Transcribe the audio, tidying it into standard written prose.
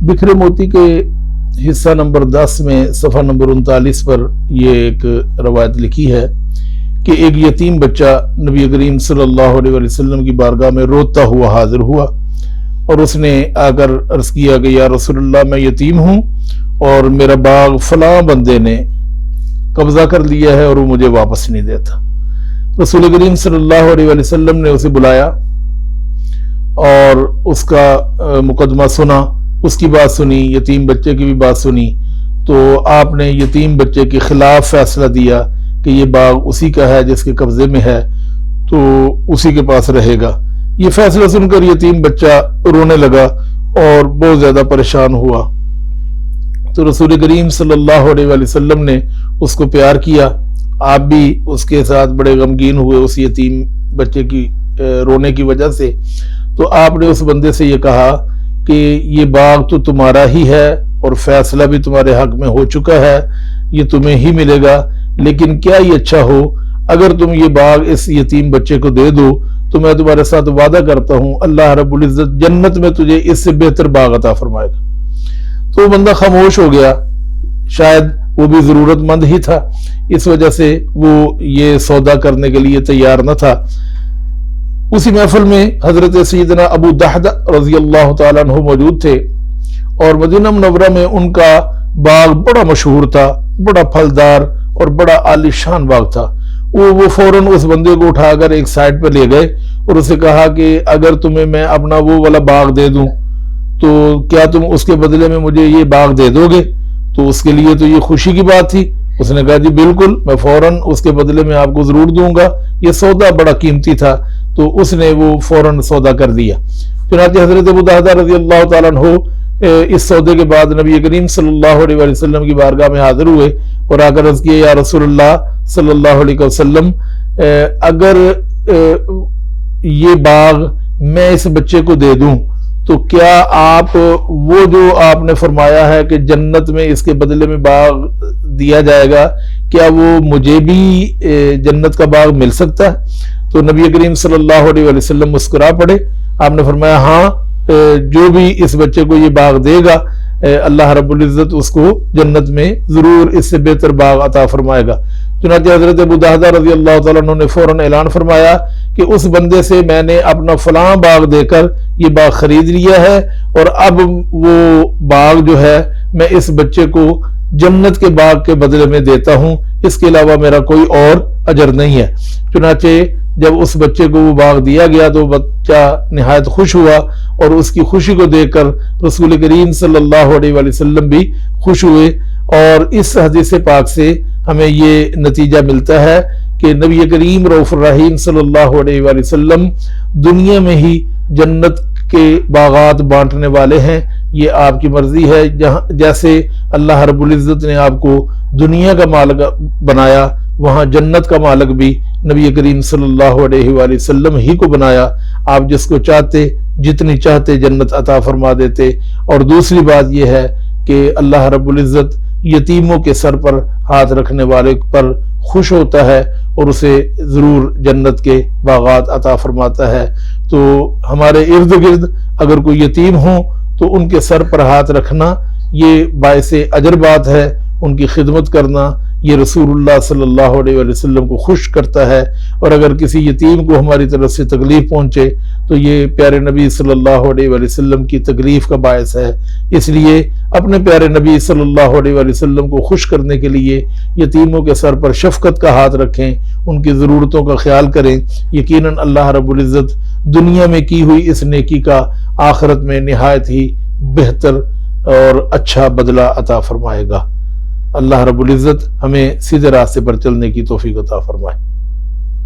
बिखरे मोती के हिस्सा नंबर 10 में सफ़ा नंबर 39 पर यह एक रवायत लिखी है कि एक यतीम बच्चा नबी करीम सल्लल्लाहु अलैहि वसल्लम की बारगाह में रोता हुआ हाजिर हुआ और उसने आकर अर्ज़ किया कि या रसूलल्लाह, मैं यतीम हूँ और मेरा बाग फलां बंदे ने कब्जा कर लिया है और वो मुझे वापस नहीं देता। रसूल करीम सल्लल्लाहु अलैहि वसल्लम ने उसे बुलाया और उसका मुकदमा सुना, उसकी बात सुनी, यतीम बच्चे की भी बात सुनी। तो आपने यतीम बच्चे के खिलाफ फैसला दिया कि ये बाग उसी का है जिसके कब्जे में है, तो उसी के पास रहेगा। ये फैसला सुनकर यतीम बच्चा रोने लगा और बहुत ज्यादा परेशान हुआ। तो रसूल करीम सल्लल्लाहु अलैहि वसल्लम ने उसको प्यार किया, आप भी उसके साथ बड़े गमगीन हुए उस यतीम बच्चे की रोने की वजह से। तो आपने उस बंदे से ये कहा कि ये बाग तो तुम्हारा ही है और फैसला भी तुम्हारे हक में हो चुका है, ये तुम्हें ही मिलेगा, लेकिन क्या ये अच्छा हो अगर तुम ये बाग इस यतीम बच्चे को दे दो तो मैं तुम्हारे साथ वादा करता हूं अल्लाह रब्बुल इज्जत जन्नत में तुझे इससे बेहतर बाग अता फरमाएगा। तो वो बंदा खामोश हो गया, शायद वो भी जरूरतमंद ही था, इस वजह से वो ये सौदा करने के लिए तैयार न था। उसी महफिल में हजरत सैयदना अबू दहदा रज़ियल्लाहु ताला अन्हु मौजूद थे और मदीना मुनव्वरा में उनका बाग बड़ा मशहूर था, बड़ा फलदार और बड़ा आलीशान बाग था। वो फौरन उस बंदे को उठाकर एक साइड पर ले गए और उसे कहा कि अगर तुम्हें मैं अपना वो वाला बाग दे दूं तो क्या तुम उसके बदले में मुझे ये बाग दे दोगे? तो उसके लिए तो ये खुशी की बात थी। उसने कहा जी बिल्कुल, मैं फौरन उसके बदले में आपको जरूर दूंगा, ये सौदा बड़ा कीमती था। तो उसने वो फौरन सौदा कर दिया। चुनांचे हजरत अबू दहदा रज़ियल्लाहु ताला अन्हु इस सौदे के बाद नबी करीम सल्लल्लाहु अलैहि वसल्लम की बारगाह में हाजिर हुए और आकर अर्ज़ किया या रसूलल्लाह सल्लल्लाहु अलैहि वसल्लम, अगर ये बाग मैं इस बच्चे को दे दूं तो क्या आप वो जो आपने फरमाया है कि जन्नत में इसके बदले में बाग दिया जाएगा, क्या वो मुझे भी जन्नत का बाग मिल सकता है? तो नबी करीम सल्लल्लाहु अलैहि वसल्लम मुस्कुरा पड़े। आपने फरमाया हाँ, जो भी इस बच्चे को ये बाग देगा अल्लाह रब्बुल इज्जत उसको जन्नत में जरूर इससे बेहतर बाग अता फरमाएगा। चुनांचे हजरत अबू दहदा रज़ियल्लाहु ताला अन्हु ने फौरन ऐलान फरमाया कि उस बंदे से मैंने अपना फलां बाग देकर ये बाग खरीद लिया है और अब वो बाग जो है मैं इस बच्चे को जन्नत के बाग के बदले में देता हूं, इसके अलावा मेरा कोई और अजर नहीं है। चुनांचे जब उस बच्चे को वो बाग दिया गया तो बच्चा निहायत खुश हुआ और उसकी खुशी को देखकर रसूल करीम सल्लल्लाहु अलैहि वसल्लम भी खुश हुए। और इस हदीस पाक से हमें ये नतीजा मिलता है कि नबी करीम रऊफ़ुर रहीम सल्लल्लाहु अलैहि वसल्लम दुनिया में ही जन्नत के बागात बांटने वाले हैं। ये आपकी मर्जी है, जहां जैसे अल्लाह रब्बुल इज्जत ने आपको दुनिया का मालिक बनाया वहां जन्नत का मालिक भी नबी करीम सल्लल्लाहु अलैहि वसल्लम ही को बनाया। आप जिसको चाहते जितनी चाहते जन्नत अता फरमा देते। और दूसरी बात यह है कि अल्लाह रब्बुल इज्जत यतीमों के सर पर हाथ रखने वाले पर खुश होता है और उसे जरूर जन्नत के बागात अता फरमाता है। तो हमारे इर्द गिर्द अगर कोई यतीम हो तो उनके सर पर हाथ रखना ये बाइसे अजर बात है, उनकी खिदमत करना ये रसूलुल्लाह सल्लल्लाहु अलैहि वसल्लम को खुश करता है। और अगर किसी यतीम को हमारी तरफ से तकलीफ पहुंचे तो ये प्यारे नबी सल्लल्लाहु अलैहि वसल्लम की तकलीफ का बायस है। इसलिए अपने प्यारे नबी सल्लल्लाहु अलैहि वसल्लम को खुश करने के लिए यतीमों के सर पर शफकत का हाथ रखें, उनकी ज़रूरतों का ख्याल करें। यकीनन अल्लाह रब्बुल इज्जत दुनिया में की हुई इस नेकी का आखिरत में निहायत ही बेहतर और अच्छा बदला अता फरमाएगा। अल्लाह रब्बुल इज्जत हमें सीधे रास्ते पर चलने की तौफीक अता फरमाए।